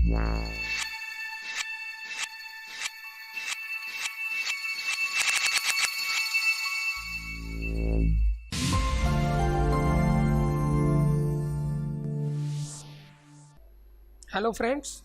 Hello friends,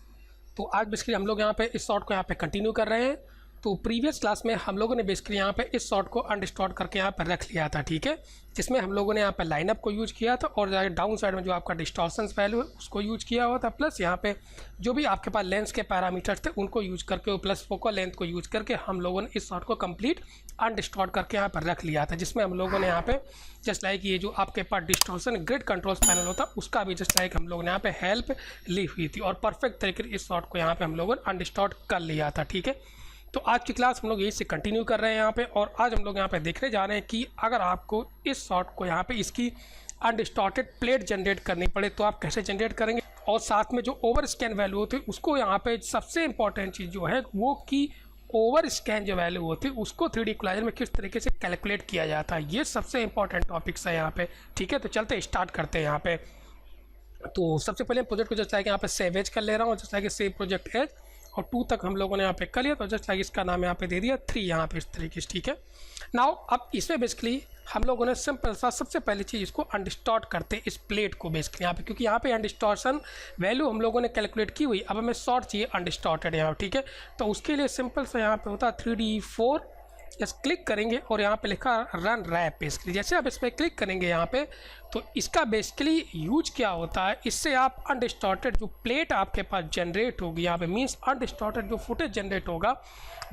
तो आज basically हम लोग यहाँ पे इस शॉट को यहाँ पे कंटिन्यू कर रहे हैं। तो प्रीवियस क्लास में हम लोगों ने बेसिकली यहाँ पे इस शॉट को अनडिस्टॉर्ट करके यहाँ पर रख लिया था, ठीक है, जिसमें हम लोगों ने यहाँ पे लाइनअप को यूज किया था और डाउन साइड में जो आपका डिस्टॉर्शन वैल्यू है उसको यूज किया हुआ था, प्लस यहाँ पे जो भी आपके पास लेंस के पैरामीटर्स थे उनको यूज करके प्लस फोकल लेंथ को यूज करके हम लोगों ने इस शॉट को कंप्लीट अनडिस्टॉर्ट करके यहाँ पर रख लिया था, जिसमें हम लोगों ने यहाँ पे जस्ट लाइक ये जो आपके पास डिस्टॉर्शन ग्रिड कंट्रोल्स पैनल होता उसका भी जस्ट लाइक हम लोगों ने यहाँ पे हेल्प ली हुई थी और परफेक्ट तरीके से इस शॉट को यहाँ पे हम लोगों ने अनडिस्टॉर्ट कर लिया था, ठीक है। तो आज की क्लास हम लोग यही से कंटिन्यू कर रहे हैं यहाँ पे, और आज हम लोग यहाँ पे देखने जा रहे हैं कि अगर आपको इस शॉट को यहाँ पे इसकी अनडिस्टॉर्टेड प्लेट जनरेट करनी पड़े तो आप कैसे जनरेट करेंगे, और साथ में जो ओवर स्कैन वैल्यू होती है उसको यहाँ पे सबसे इंपॉर्टेंट चीज़ जो है वो कि ओवर स्कैन जो वैल्यू होती है उसको 3D इक्वलाइजर में किस तरीके से कैलकुलेट किया जाता है, ये सबसे इंपॉर्टेंट टॉपिक्स है यहाँ पे, ठीक है। तो चलते स्टार्ट करते हैं यहाँ पे। तो सबसे पहले प्रोजेक्ट को जस्ट लाइक यहाँ पे सेव एज कर ले रहा हूँ, just like save project as, और 2 तक हम लोगों ने यहाँ पे कर लिया, तो जस्ट लाइक इसका नाम यहाँ पे दे दिया 3 यहाँ पे इस तरीके से, ठीक है। नाउ अब इसमें बेसिकली हम लोगों ने सिंपल सा सबसे पहली चीज़ इसको अनडिस्टॉर्ट करते हैं इस प्लेट को बेसिकली यहाँ पे, क्योंकि यहाँ पे अनडिस्टॉर्शन वैल्यू हम लोगों ने कैलकुलेट की हुई, अब हमें शॉर्ट चाहिए अनडिस्टॉर्टेड यहाँ, ठीक है। तो उसके लिए सिंपल सा यहाँ पे होता है 3D4, इस क्लिक करेंगे और यहाँ पे लिखा रन रैप बेसिकली, जैसे आप इस पर क्लिक करेंगे यहाँ पे तो इसका बेसिकली यूज क्या होता है, इससे आप अनडिस्टॉर्टेड जो प्लेट आपके पास जनरेट होगी यहाँ पे, मींस अनडिस्टॉर्टेड जो फुटेज जनरेट होगा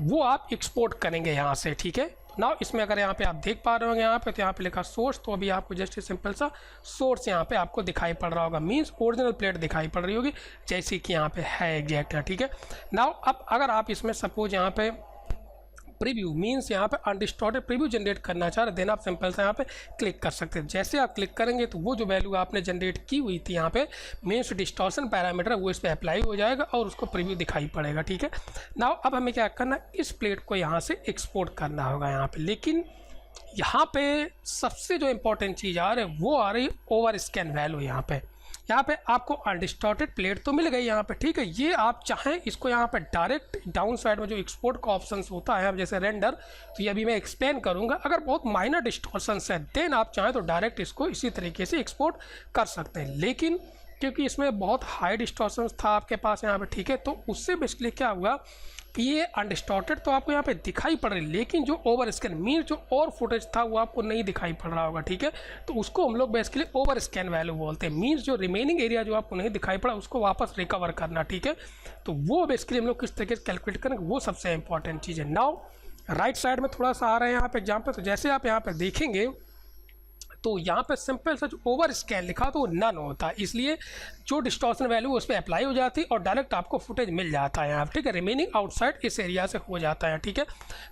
वो आप एक्सपोर्ट करेंगे यहाँ से, ठीक है। नाउ इसमें अगर यहाँ पे आप देख पा रहे होंगे यहाँ पे, तो यहाँ पे लिखा सोर्स, तो अभी आपको जस्ट सिंपल सा सोर्स यहाँ पे आपको दिखाई पड़ रहा होगा, मींस ओरिजिनल प्लेट दिखाई पड़ रही होगी जैसे कि यहाँ पे है एग्जैक्ट है, ठीक है। नाउ अब अगर आप इसमें सपोज यहाँ पे प्रीव्यू मींस यहाँ पे अनडिस्टॉर्टेड प्रीव्यू जनरेट करना चाह रहे, देन आप सिंपल सा यहाँ पे क्लिक कर सकते हैं। जैसे आप क्लिक करेंगे तो वो जो वैल्यू आपने जनरेट की हुई थी यहाँ पे मींस डिस्टॉर्शन पैरामीटर वो इस पर अप्लाई हो जाएगा और उसको प्रीव्यू दिखाई पड़ेगा, ठीक है। नाउ अब हमें क्या करना, इस प्लेट को यहाँ से एक्सपोर्ट करना होगा यहाँ पे, लेकिन यहाँ पे सबसे जो इंपॉर्टेंट चीज़ आ रही है वो आ रही ओवर स्कैन वैल्यू। यहाँ पे आपको अनडिस्टॉर्टेड प्लेट तो मिल गई यहाँ पे, ठीक है। ये आप चाहें इसको यहाँ पे डायरेक्ट डाउन साइड में जो एक्सपोर्ट का ऑप्शन होता है जैसे रेंडर, तो ये अभी मैं एक्सप्लेन करूँगा। अगर बहुत माइनर डिस्टॉर्शन है देन आप चाहें तो डायरेक्ट इसको इसी तरीके से एक्सपोर्ट कर सकते हैं, लेकिन क्योंकि इसमें बहुत हाई डिस्टॉर्शन था आपके पास यहाँ पे, ठीक है, तो उससे बेसिकली क्या हुआ कि ये अनडिस्टॉर्टेड तो आपको यहाँ पे दिखाई पड़ रही, लेकिन जो ओवर स्कैन मीन जो और फुटेज था वो आपको नहीं दिखाई पड़ रहा होगा, ठीक है। तो उसको हम लोग बेसिकली ओवर स्कैन वैल्यू बोलते हैं, मीन्स जो रिमेनिंग एरिया जो आपको नहीं दिखाई पड़ा उसको वापस रिकवर करना, ठीक है। तो वो बेसिकली हम लोग किस तरीके से कैलकुलेट करेंगे वो सबसे इंपॉर्टेंट चीज़ है। नाउ राइट साइड में थोड़ा सा आ रहा है यहाँ पे एग्जाम्पल, तो जैसे आप यहाँ पे देखेंगे तो यहाँ पे सिंपल सा जो ओवर स्कैन लिखा तो वो नन होता है, इसलिए जो डिस्टॉर्शन वैल्यू उस पर अप्लाई हो जाती है और डायरेक्ट आपको फुटेज मिल जाता है यहाँ, ठीक है। रिमेनिंग आउटसाइड इस एरिया से हो जाता है, ठीक है।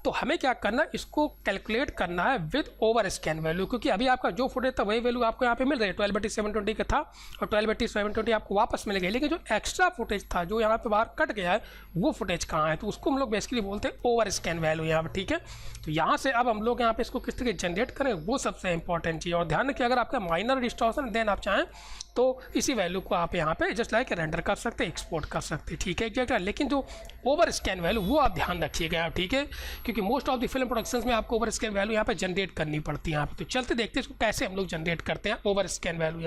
तो हमें क्या करना है, इसको कैलकुलेट करना है विद ओवर स्कैन वैल्यू, क्योंकि अभी आपका जो फुटेज था वही वैल्यू आपको यहाँ पे मिल रही है 12/720 का था और 12/720 आपको वापस मिल गई, लेकिन जो एक्स्ट्रा फुटेज था जो यहाँ पे बाहर कट गया है वो फुटेज कहाँ है, तो उसको हम लोग बेसिकली बोलते हैं ओवर स्कैन वैल्यू यहाँ पर, ठीक है। तो यहाँ से अब हम लोग यहाँ पे इसको किस तरीके जनरेट करें वो सबसे इंपॉर्टेंट चीज़, और ध्यान रखिए अगर आपका माइनर डिस्टॉर्शन देन आप चाहें तो इसी वैल्यू को आप यहाँ पे जस्ट लाइक रेंडर कर सकते हैं, एक्सपोर्ट कर सकते हैं, ठीक है एग्जैक्ट। लेकिन जो ओवर स्कैन वैल्यू वो आप ध्यान रखिएगा, ठीक है, क्योंकि most of the film productions में आपको ओवर स्कैन वैल्यू यहाँ पे जनरेट करनी पड़ती है यहाँ पे। तो चलते देखते हैं इसको कैसे हम लोग जनरेट करते हैं ओवर स्कैन वैल्यू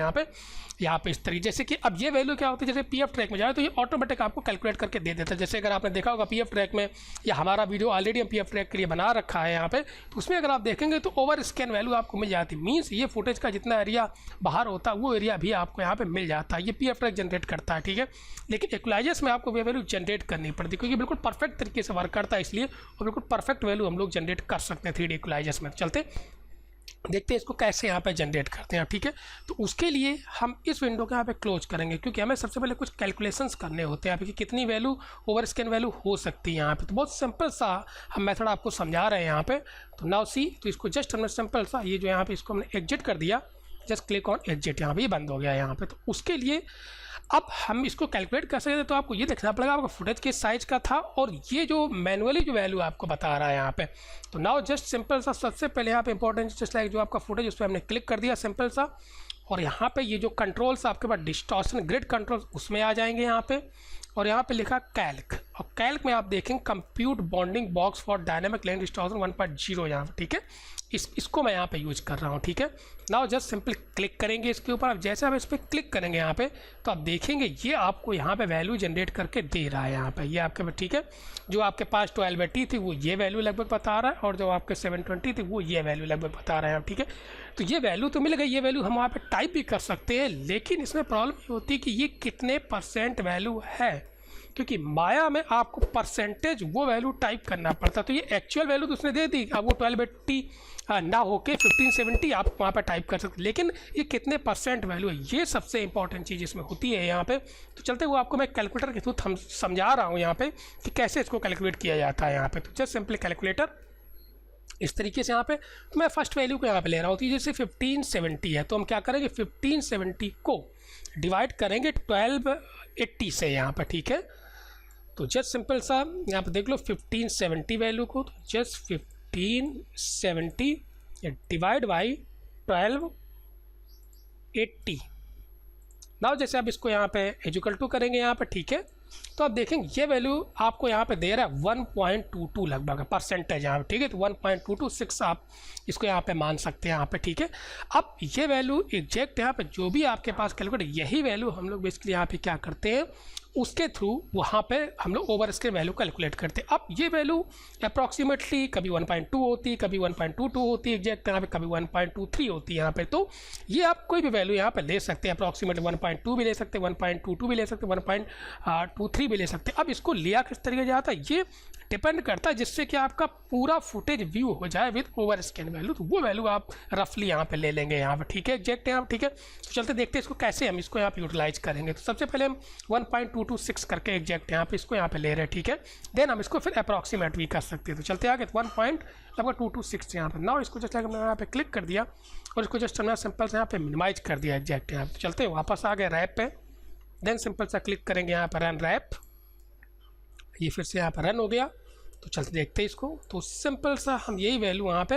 यहाँ पे इस तरीके, जैसे कि अब ये वैल्यू क्या होती है, जैसे पीएफ ट्रैक में जाए तो ये ऑटोमेटिक आपको कैलकुलेट करके दे देता है। जैसे अगर आपने देखा होगा पीएफ ट्रैक में, या हमारा वीडियो ऑलरेडी हम पीएफ ट्रैक के लिए बना रखा है यहाँ पे, तो उसमें अगर आप देखेंगे तो ओवर स्कैन वैल्यू आपको मिल जाती है, मीन्स ये फुटेज का जितना एरिया बाहर होता है वो एरिया भी आपको यहाँ पे मिल जाता है, ये पीएफ ट्रैक जनरेट करता है, ठीक है। लेकिन इक्वलाइजर्स में आपको ये वैल्यू जनरेट करनी पड़ती है क्योंकि बिल्कुल परफेक्ट तरीके से वर्क करता है, इसलिए और बिल्कुल परफेक्ट वैल्यू हम लोग जनरेट कर सकते हैं 3D इक्वलाइजर्स में। चलते देखते हैं इसको कैसे यहाँ पे जनरेट करते हैं, ठीक है। तो उसके लिए हम इस विंडो को यहाँ पे क्लोज करेंगे, क्योंकि हमें सबसे पहले कुछ कैलकुलेशंस करने होते हैं यहाँ पे कि कितनी वैल्यू ओवर स्कैन वैल्यू हो सकती है यहाँ पे। तो बहुत सिंपल सा हम मेथड आपको समझा रहे हैं यहाँ पे। तो नाउ सी, तो इसको जस्ट हमने सिंपल सा ये जो यहाँ पे इसको हमने एग्जिट कर दिया, जस्ट क्लिक ऑन एग्जिट, यहाँ पे ये बंद हो गया यहाँ पे। तो उसके लिए अब हम इसको कैलकुलेट कर सकते हैं, तो आपको ये देखना पड़ेगा आपका फुटेज किस साइज का था और ये जो मैनुअली जो वैल्यू आपको बता रहा है यहाँ पे। तो नाउ जस्ट सिंपल सा सबसे पहले यहाँ पे इंपॉर्टेंट जस्ट लाइक जो आपका फुटेज उस पर हमने क्लिक कर दिया सिंपल सा, और यहाँ पे ये जो कंट्रोल्स आपके पास डिस्टॉर्शन ग्रिड कंट्रोल्स उसमें आ जाएंगे यहाँ पे। और यहाँ पे लिखा कैल्क, और कैल्क में आप देखेंगे compute bonding box for dynamic land distortion 1.0 यहाँ पे, ठीक है। इसको मैं यहाँ पे यूज कर रहा हूँ, ठीक है। नाउ जस्ट सिंपल क्लिक करेंगे इसके ऊपर। अब जैसे आप इस पर क्लिक करेंगे यहाँ पे, तो आप देखेंगे ये आपको यहाँ पे वैल्यू जनरेट करके दे रहा है यहाँ पे, ये आपके, ठीक है। जो आपके पास 1280 थी वो ये वैल्यू लगभग बता रहा है, और जो आपके 720 थी वो ये वैल्यू लगभग बता रहा है, ठीक है। तो ये वैल्यू तो मिल गई, ये वैल्यू हम वहाँ पे टाइप भी कर सकते हैं, लेकिन इसमें प्रॉब्लम ये होती है कि ये कितने % वैल्यू है, क्योंकि माया में आपको परसेंटेज वो वैल्यू टाइप करना पड़ता। तो ये एक्चुअल वैल्यू तो उसने दे दी, अब वो 1280 ना होके 1570 आप वहाँ पर टाइप कर सकते, लेकिन ये कितने % वैल्यू है, ये सबसे इंपॉर्टेंट चीज़ इसमें होती है यहाँ पे। तो चलते हुए आपको मैं कैलकुलेटर के थ्रू समझा रहा हूँ यहाँ पे कि कैसे इसको कैलकुलेट किया जाता है यहाँ पे। तो जस्ट सिंपली कैलकुलेटर इस तरीके से यहाँ पे, तो मैं फर्स्ट वैल्यू को यहाँ पे ले रहा हूँ, तो जैसे 1570 है, तो हम क्या करेंगे 1570 को डिवाइड करेंगे 1280 से यहाँ पर, ठीक है। तो जस्ट सिंपल सा यहाँ पे देख लो 1570 वैल्यू को, तो जस्ट 1570 डिवाइड बाई 1280। नाउ जैसे आप इसको यहाँ पे इक्वल टू करेंगे यहाँ पे, ठीक है। तो आप देखेंगे ये वैल्यू आपको यहाँ पे दे रहा है 1.22 लगभग % यहाँ पे, ठीक है। तो 1.226 आप इसको यहाँ पे मान सकते हैं यहाँ पे, ठीक है। अब ये वैल्यू एग्जैक्ट यहाँ पे जो भी आपके पास कैलकुलेट, यही वैल्यू हम लोग बेसिकली यहाँ पे क्या करते हैं, उसके थ्रू वहाँ पे हम लोग ओवर स्केल वैल्यू कैलकुलेट करते हैं। अब ये वैल्यू अप्रॉक्सीमेटली कभी 1.2 होती है, कभी 1.22 होती है एग्जैक्ट यहाँ पे, कभी 1.23 होती है यहाँ पे। तो ये आप कोई भी वैल्यू यहाँ पे ले सकते हैं, अप्रॉक्सीमेटली 1.2 भी ले सकते हैं, 1.22 भी ले सकते हैं, 1.23 भी ले सकते हैं। अब इसको लिया किस तरीके जाता है ये डिपेंड करता है, जिससे कि आपका पूरा फुटेज व्यू हो जाए विद ओवर स्कैन वैल्यू। तो वो वैल्यू आप रफली यहाँ पे ले लेंगे यहाँ पे, ठीक है, एग्जैक्ट यहाँ, ठीक है। तो चलते देखते हैं इसको कैसे हम इसको यहाँ पे यूटिलाइज करेंगे। तो सबसे पहले हम 1.226 करके एग्जैक्ट यहाँ पे इसको यहाँ पे ले रहे हैं, ठीक है। देन हम इसको फिर अप्रॉक्सीमेट भी कर सकते हैं। तो चलते आगे 1.226 यहाँ पर। नाउ इसको जस्ट हमने यहाँ पे क्लिक कर दिया और इसको जस्ट हमने सिंपल से यहाँ पे मिनिमाइज कर दिया एग्जैक्ट यहाँ पे। चलते वापस आ गए रैप पे, देन सिंपल सा क्लिक करेंगे यहाँ पर रन रैप, ये फिर से यहाँ पर रन हो गया। तो चलते देखते हैं इसको। तो सिंपल सा हम यही वैल्यू यहाँ पे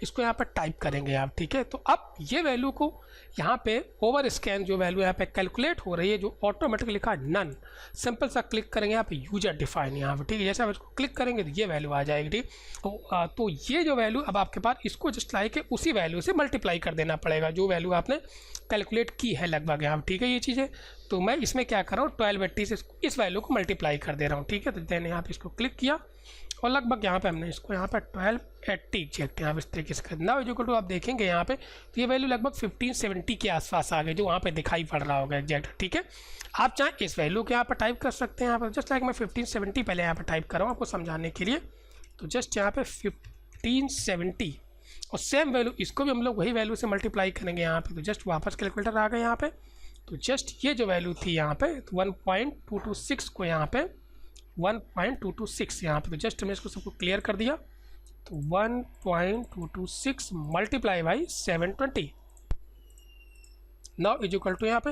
इसको यहाँ पे टाइप करेंगे आप, ठीक है। तो अब ये वैल्यू को यहाँ पे ओवर स्कैन जो वैल्यू यहाँ पे कैलकुलेट हो रही है, जो ऑटोमेटिक लिखा है नन, सिंपल सा क्लिक करेंगे यहाँ पे यूजर डिफाइन यहाँ पे, ठीक है। जैसे आप इसको क्लिक करेंगे तो ये वैल्यू आ जाएगी, ठीक। तो ये जो वैल्यू अब आपके पास, इसको जस्ट लाई के उसी वैल्यू से मल्टीप्लाई कर देना पड़ेगा जो वैल्यू आपने कैलकुलेट की है लगभग यहाँ, ठीक है। ये चीज़ें तो मैं इसमें क्या कर रहा हूँ 1280 से इस वैल्यू को मल्टीप्लाई कर दे रहा हूँ, ठीक है। तो देन यहाँ पे इसको क्लिक किया और लगभग यहाँ पे हमने इसको यहाँ पे 1280 एग्जैक्ट यहाँ पे इस तरीके से करना है। जो आप देखेंगे यहाँ पे तो ये वैल्यू लगभग 1570 के आसपास आ गई, जो वहाँ पे दिखाई पड़ रहा होगा एग्जैक्ट, ठीक है। आप चाहे इस वैल्यू के यहाँ पर टाइप कर सकते हैं यहाँ पर, जस्ट लाइक मैं 1570 पहले यहाँ पर टाइप कर रहा हूँ आपको समझाने के लिए। तो जस्ट यहाँ पे 1570 और सेम वैल्यू इसको भी हम लोग वही वैल्यू से मल्टीप्लाई करेंगे यहाँ पे। तो जस्ट वापस कैलकुलेटर आ गए यहाँ पे। तो जस्ट ये जो वैल्यू थी यहाँ पे 1.226 को यहाँ पे 1.226 यहाँ पे, तो जस्ट हमने इसको सबको क्लियर कर दिया। तो 1.226 multiply by 720 now equal to यहाँ पे।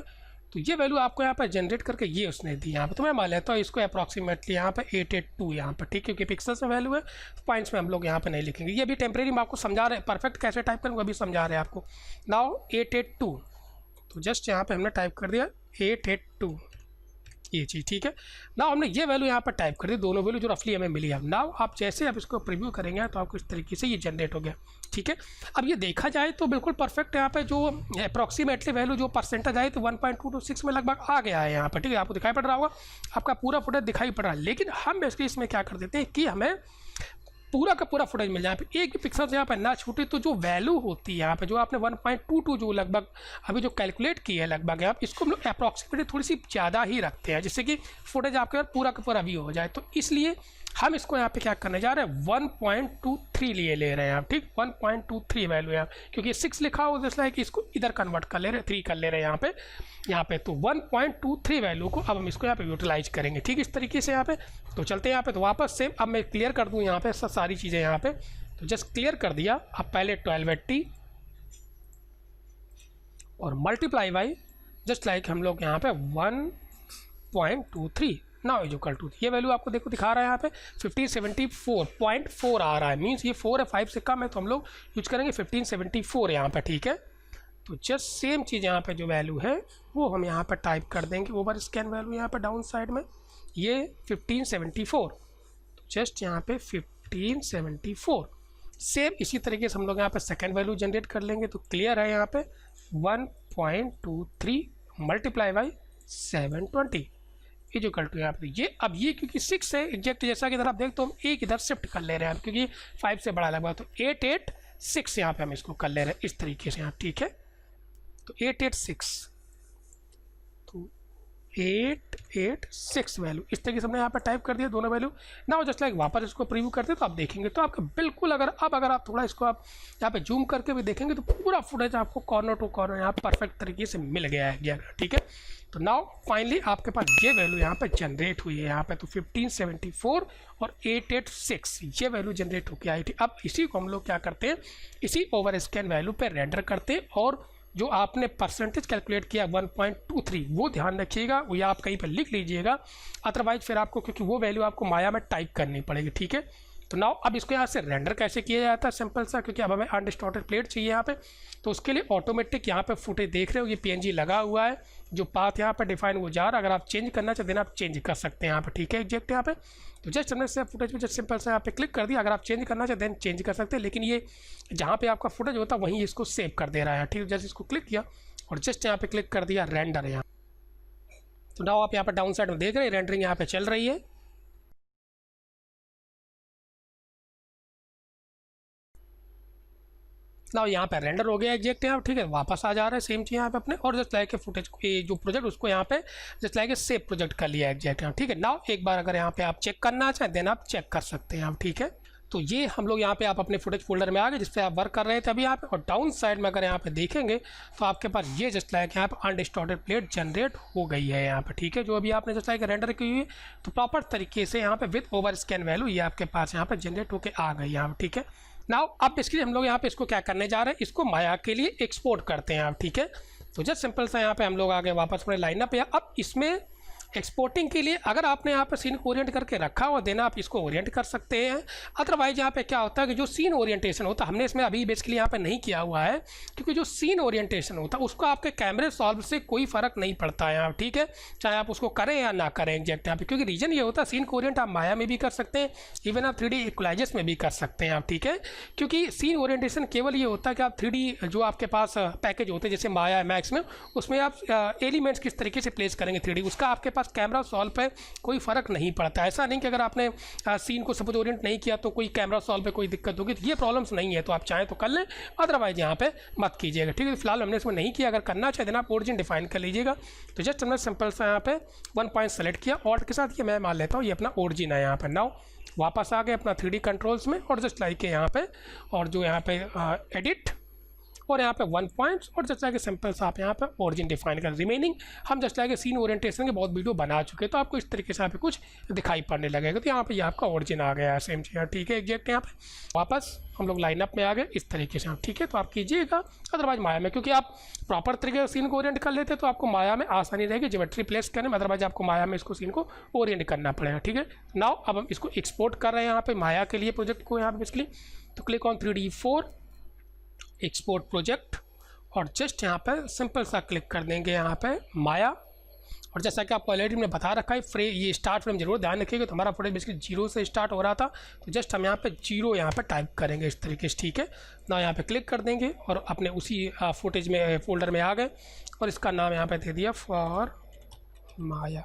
तो ये वैल्यू आपको यहाँ पर जनरेट करके ये उसने दी यहाँ पे। तो मैं मान लेता हूँ इसको अप्रॉक्सीमेटली यहाँ पे 882 यहाँ पर, ठीक है, क्योंकि पिक्सल्स में वैल्यू है, पॉइंट्स में हम लोग यहाँ पे नहीं लिखेंगे। ये भी टेम्परेरी में आपको समझा रहे हैं, परफेक्ट कैसे टाइप करूँगा अभी समझा रहे हैं आपको। नाउ 882, तो जस्ट यहाँ पे हमने टाइप कर दिया 882 ये चीज़, ठीक है। नाउ हमने ये वैल्यू यहाँ पर टाइप कर दी, दोनों वैल्यू जो रफली हमें मिली है। नाउ आप जैसे आप इसको प्रीव्यू करेंगे तो आपको इस तरीके से ये जनरेट हो गया, ठीक है। अब ये देखा जाए तो बिल्कुल परफेक्ट यहाँ पे जो अप्रॉक्सीमेटली वैल्यू जो परसेंटेज आई तो 1.226 में लगभग आ गया है यहाँ पर, ठीक है। आपको दिखाई पड़ रहा होगा, आपका पूरा फुटेज दिखाई पड़ रहा है। लेकिन हम बेसिकली इसमें क्या कर देते हैं कि हमें पूरा का पूरा फुटेज मिल जाए, यहाँ पे एक भी पिक्सल यहाँ पे ना छूटे। तो जो वैल्यू होती है यहाँ पे, जो आपने 1.22 जो लगभग अभी जो कैलकुलेट की है लगभग, आप इसको हम लोग अप्रॉक्सीमेटली थोड़ी सी ज़्यादा ही रखते हैं, जिससे कि फुटेज आपके पास पूरा का पूरा व्यू हो जाए। तो इसलिए हम इसको यहाँ पे क्या करने जा रहे हैं 1.23 लिए ले रहे हैं आप, ठीक, 1.23 वैल्यू है, क्योंकि 6 लिखा हो जैसा है कि इसको इधर कन्वर्ट कर ले रहे हैं, 3 कर ले रहे हैं यहाँ पे। तो 1.23 वैल्यू को अब हम इसको यहाँ पे यूटिलाइज करेंगे, ठीक, इस तरीके से यहाँ पे। तो चलते हैं यहाँ पे, तो वापस से अब मैं क्लियर कर दूँ यहाँ पे सारी चीज़ें यहाँ पे। तो जस्ट क्लियर कर दिया। अब पहले 1280 और मल्टीप्लाई बाई जस्ट लाइक हम लोग यहाँ पे 1.23 नाउ इक्वल टू, ये वैल्यू आपको देखो दिखा रहा है यहाँ पे 1574.4 आ रहा है, मीन्स ये 4 है 5 से कम है, तो हम लोग यूज करेंगे 1574 यहाँ पे, ठीक है। तो जस्ट सेम चीज़ यहाँ पे जो वैल्यू है वो हम यहाँ पर टाइप कर देंगे, ओवर स्कैन वैल्यू यहाँ पर डाउन साइड में ये 1574, तो जस्ट यहाँ पे 1574। सेम इसी तरीके से हम लोग यहाँ पे सेकेंड वैल्यू जनरेट कर लेंगे। तो क्लियर है, यहाँ पे 1.23 मल्टीप्लाई बाई 720 इक्वल टू यहाँ पे ये। अब ये क्योंकि 6 है एग्जैक्ट, जैसा कि इधर आप देख तो हम एक इधर शिफ्ट कर ले रहे हैं क्योंकि 5 से बड़ा लगभग, तो 886 यहाँ पे हम इसको कर ले रहे हैं इस तरीके से यहाँ, ठीक है। तो 886, तो 886 वैल्यू इस तरीके से हमने यहाँ पर टाइप कर दिया दोनों वैल्यू। ना जस्ट लाइक वापस इसको प्रीव्यू करते तो आप देखेंगे तो आपका बिल्कुल, अगर आप थोड़ा इसको आप यहाँ पे जूम करके भी देखेंगे तो पूरा फुटेज आपको कॉर्नर टू कॉर्नर यहाँ परफेक्ट तरीके से मिल गया है, ठीक है। तो नाउ फाइनली आपके पास ये वैल्यू यहाँ पे जनरेट हुई है यहाँ पे, तो 1574 और 886 ये वैल्यू जनरेट होकर आई थी। अब इसी को हम लोग क्या करते हैं, इसी ओवर स्कैन वैल्यू पे रेंडर करते हैं, और जो आपने परसेंटेज कैलकुलेट किया 1.23 वो ध्यान रखिएगा, वो या आप कहीं पर लिख लीजिएगा, अदरवाइज फिर आपको, क्योंकि वो वैल्यू आपको माया में टाइप करनी पड़ेगी, ठीक है। तो नाउ अब इसको यहाँ से रेंडर कैसे किया जाता है, सिंपल सा, क्योंकि अब हमें अनडिस्टॉर्टेड प्लेट चाहिए यहाँ पे। तो उसके लिए ऑटोमेटिक यहाँ पे फुटेज देख रहे हो, ये PNG लगा हुआ है, जो पाथ यहाँ पे डिफाइन हो जा रहा है। अगर आप चेंज करना चाहते हैं आप चेंज कर सकते हैं यहाँ पे, ठीक है, एग्जैक्ट यहाँ पे। तो जस्ट हमने से फुटेज में जस्ट सिंपल से यहाँ पे क्लिक कर दिया। अगर आप चेंज करना चाहते हैं चेंज कर सकते हैं, लेकिन ये जहाँ पे आपका फुटेज होता है वहीं इसको सेव कर दे रहा है, ठीक है। जस्ट इसको क्लिक किया और जस्ट यहाँ पे क्लिक कर दिया रेंडर यहाँ। तो नाउ आप यहाँ पे डाउन साइड में देख रहे हैं रेंडरिंग यहाँ पे चल रही है। ना यहाँ पे रेंडर हो गया एग्जैक्ट यहाँ, ठीक है। वापस आ जा रहा है सेम चीज़ यहाँ पे अपने, और जस्ट लाइक फुटेज जो प्रोजेक्ट उसको यहाँ पे जस्ट लाइक सेव प्रोजेक्ट कर लिया एग्जैक्ट यहाँ, ठीक है। नाउ एक बार अगर यहाँ पे आप चेक करना चाहें देन आप चेक कर सकते हैं आप, ठीक है। तो ये हम लोग यहाँ पे आप अपने फुटेज फोल्डर में आ गए जिस पे आप वर्क कर रहे थे अभी यहाँ पे, और डाउन साइड में अगर यहाँ पे देखेंगे तो आपके पास ये जस्ट लाइक यहाँ पे अनडिस्टॉर्टेड प्लेट जनरेट हो गई है यहाँ पे, ठीक है। जो अभी आपने जस्ट लाइक रेंडर की हुई है, तो प्रॉपर तरीके से यहाँ पे विद ओवर स्कैन वैल्यू ये आपके पास यहाँ पे जनरेट होकर आ गई यहाँ पे, ठीक है। नाउ अब इसके लिए हम लोग यहाँ पे इसको क्या करने जा रहे हैं, इसको माया के लिए एक्सपोर्ट करते हैं आप, ठीक है। तो जस्ट सिंपल सा यहाँ पे हम लोग आ गए वापस अपने लाइनअप पे। अब इसमें एक्सपोर्टिंग के लिए अगर आपने यहाँ पे सीन को ओरिएंट करके रखा हुआ देना आप इसको ओरिएंट कर सकते हैं। अदरवाइज यहाँ पे क्या होता है कि जो सीन ओरिएंटेशन होता है, हमने इसमें अभी बेसिकली यहाँ पे नहीं किया हुआ है, क्योंकि जो सीन ओरिएंटेशन होता है उसको आपके कैमरे सॉल्व से कोई फ़र्क नहीं पड़ता है यहाँ, ठीक है। चाहे आप उसको करें या ना करें एग्जैक्ट यहाँ पे, क्योंकि रीजन ये होता है सीन को ओरिएंट आप माया में भी कर सकते हैं, इवन आप 3D इक्वलाइजर्स में भी कर सकते हैं आप, ठीक है। क्योंकि सीन ओरिएंटेशन केवल ये होता है कि आप 3D जो आपके पास पैकेज होते हैं जैसे माया मैक्स में, उसमें आप एलिमेंट्स किस तरीके से प्लेस करेंगे 3D, उसका आपके पास कैमरा सॉल्व पे कोई फ़र्क नहीं पड़ता। ऐसा नहीं कि अगर आपने सीन को सपोज ओरिएंट नहीं किया तो कोई कैमरा सॉल्व पे कोई दिक्कत होगी, तो ये प्रॉब्लम्स नहीं है। तो आप चाहें तो कर लें, अदरवाइज यहाँ पे मत कीजिएगा, ठीक है। फिलहाल हमने इसमें नहीं किया, अगर करना चाहे देना आप ओरिजिन डिफाइन कर लीजिएगा। तो जस्ट हमने सिंपल सा यहाँ पे 1 पॉइंट सेलेक्ट किया, ऑल्ट के साथ ये मैं मान लेता हूँ ये अपना ओरिजिन है यहाँ पर। नाउ वापस आ गए अपना 3D कंट्रोल्स में, और जस्ट लाइक यहाँ पे, और जो यहाँ पे एडिट, और यहाँ पे 1 पॉइंट, और जस्ट लाइक सिंपल सा आप यहाँ पे ओरिजिन डिफाइन कर। रिमेनिंग हम जस्ट लाइक सीन ओरिएंटेशन के बहुत वीडियो बना चुके हैं, तो आपको इस तरीके से यहाँ पे कुछ दिखाई पड़ने लगेगा। तो यहाँ पे ये आपका ओरिजिन आ गया है सेम चीज़, ठीक है एग्जैक्ट। यहाँ पे वापस हम लोग लाइनअप में आ गए इस तरीके से, ठीक है। तो आप कीजिएगा, अदरवाइज माया में, क्योंकि आप प्रॉपर तरीके से सीन को ओरिएंट कर लेते तो आपको माया में आसानी रहेगी ज्योमेट्री प्लेस करने में, अदरवाइज आपको माया में इसको सीन को ओरिएंट करना पड़ेगा, ठीक है। नाउ अब हम इसको एक्सपोर्ट कर रहे हैं यहाँ पे माया के लिए प्रोजेक्ट को यहाँ पे बेसिकली। तो click on 3D4 export project, और जस्ट यहाँ पर सिंपल सा क्लिक कर देंगे यहाँ पे माया। और जैसा कि आपको ऑलरेडी मैंने बता रखा है ये स्टार्ट फ्रेम जरूर ध्यान रखिएगा। तो हमारा फुटेज बेसिकली 0 से स्टार्ट हो रहा था, तो जस्ट हम यहाँ पे 0 यहाँ पे टाइप करेंगे इस तरीके से, ठीक है ना। यहाँ पे क्लिक कर देंगे और अपने उसी फुटेज में फोल्डर में आ गए, और इसका नाम यहाँ पे दे दिया for Maya.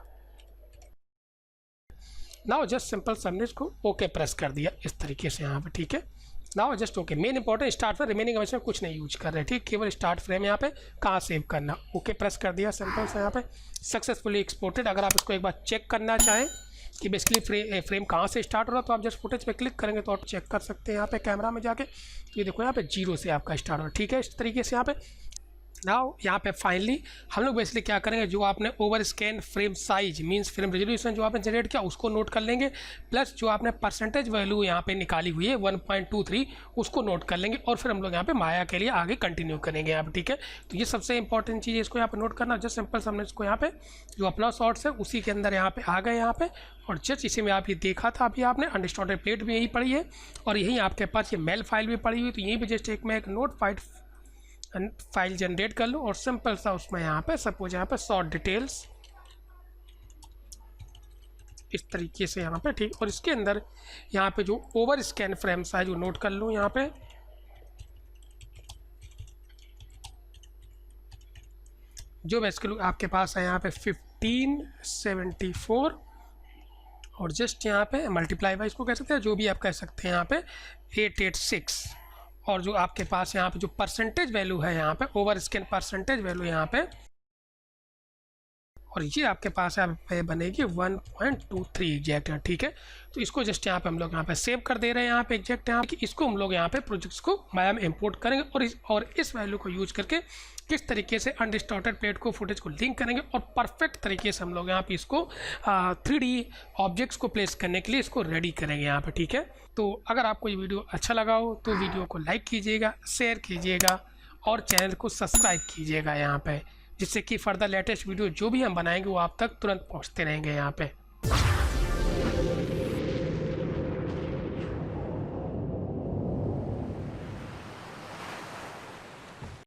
Now just simple हमने इसको ओके प्रेस कर दिया इस तरीके से यहाँ पे, ठीक है। Now just okay, main important start frame, remaining में कुछ नहीं यूज कर रहे, ठीक, केवल स्टार्ट फ्रेम यहाँ पे कहाँ सेव करना। ओके प्रेस कर दिया सिंपल से यहाँ पे, सक्सेसफुली एक्सपोर्टेड। अगर आप इसको एक बार चेक करना चाहें कि बेसिकली फ्रेम कहाँ से स्टार्ट हो रहा है, तो आप जस्ट फुटेज पे क्लिक करेंगे तो आप चेक कर सकते हैं यहाँ पे कैमरा में जाके। ये देखो यहाँ पे 0 से आपका स्टार्ट हो रहा है, ठीक है, इस तरीके से यहाँ पे। नाउ यहाँ पे फाइनली हम लोग बेसिकली क्या करेंगे, जो आपने over scan frame size means frame resolution जो आपने जनरेट किया उसको नोट कर लेंगे, प्लस जो आपने परसेंटेज वैल्यू यहाँ पे निकाली हुई है 1.23 उसको नोट कर लेंगे, और फिर हम लोग यहाँ पे माया के लिए आगे कंटिन्यू करेंगे यहाँ पे, ठीक है। तो ये सबसे इंपॉर्टेंट चीज़ है, इसको यहाँ पे नोट करना। जस्ट सिंपल हमने इसको यहाँ पे जो अपना शॉर्ट्स है उसी के अंदर यहाँ पे आ गए यहाँ पे, और जस्ट इसी में आप ये देखा था अभी आपने अनडिस्टॉर्टेड प्लेट भी यही पड़ी है, और यहीं आपके पास ये मेल फाइल भी पड़ी हुई, तो यहीं पर जस्ट एक मैं एक नोट फाइल जनरेट कर लूँ, और सिंपल सा उसमें यहाँ पे सपोज यहाँ पे शॉर्ट डिटेल्स इस तरीके से यहाँ पे, ठीक। और इसके अंदर यहाँ पे जो ओवर स्कैन फ्रेम साइज वो नोट कर लूँ यहाँ पे, जो बेसिकली आपके पास है यहाँ पे 1574 और जस्ट यहाँ पे मल्टीप्लाई बाई इसको कह सकते हैं, जो भी आप कह सकते हैं यहाँ पे 886। और जो आपके पास यहाँ पे जो परसेंटेज वैल्यू है यहाँ पे ओवर स्कैन परसेंटेज वैल्यू यहाँ पे, और ये आपके पास यहाँ पे बनेगी 1.23 एग्जैक्ट है, ठीक है। तो इसको जस्ट यहाँ पे हम लोग यहाँ पे सेव कर दे रहे हैं यहाँ पे एग्जैक्ट यहाँ पे। इसको हम लोग यहाँ पे प्रोजेक्ट्स को माया में इंपोर्ट करेंगे और इस वैल्यू को यूज करके किस तरीके से अनडिस्टॉर्टेड प्लेट को फुटेज को लिंक करेंगे और परफेक्ट तरीके से हम लोग यहाँ पे इसको 3D ऑब्जेक्ट्स को प्लेस करने के लिए इसको रेडी करेंगे यहाँ पे, ठीक है। तो अगर आपको ये वीडियो अच्छा लगा हो तो वीडियो को लाइक कीजिएगा, शेयर कीजिएगा और चैनल को सब्सक्राइब कीजिएगा यहाँ पे, जिससे कि फर्दर लेटेस्ट वीडियो जो भी हम बनाएंगे वो आप तक तुरंत पहुँचते रहेंगे यहाँ पे।